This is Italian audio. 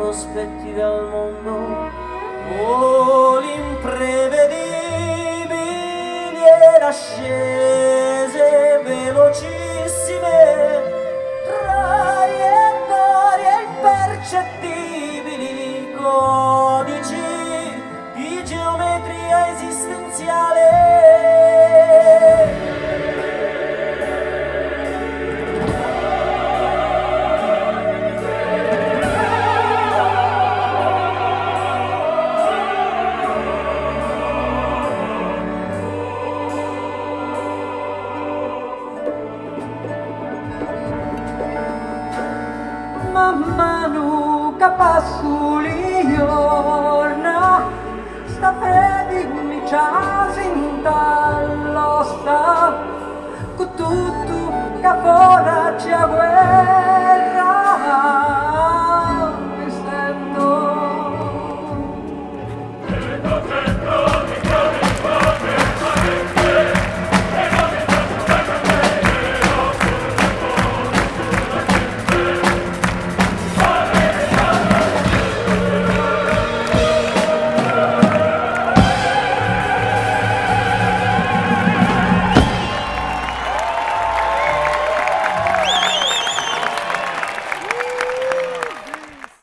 prospettive al mondo, oh l'imprevedibili ed ascese velocissime, traiettorie impercettibili, codici di geometria esistenziale. Man mano che passo li giorni, sta fede mi giacinta l'osta, con tutto che ora c'è guerra.